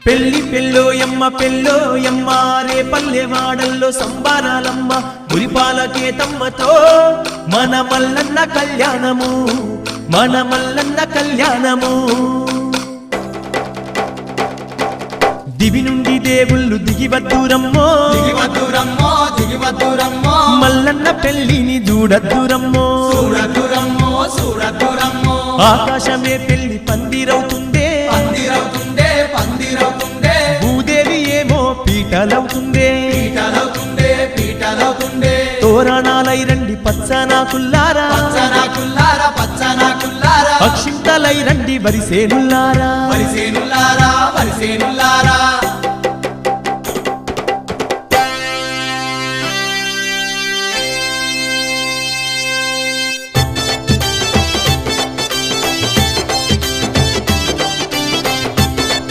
పెళ్లి పెళ్ళోయమ్మ రే పల్లె వాడల్లో సంబారాలమ్మ మురిపాలకేతమ్మతో మన మల్లన్న కళ్యాణము దివి నుండి దేవుళ్ళు దిగివద్దురమ్మో మల్లన్న పెళ్లిని చూడద్దురమ్మో ఆకాశమే పెళ్లి పందిరవుతుందే భూదేవి ఏమో పీటలవుతుందే తోరణాలై రండి పచ్చనాకుల్లారా అక్షింతలై రండి వరిసేనుల్లారా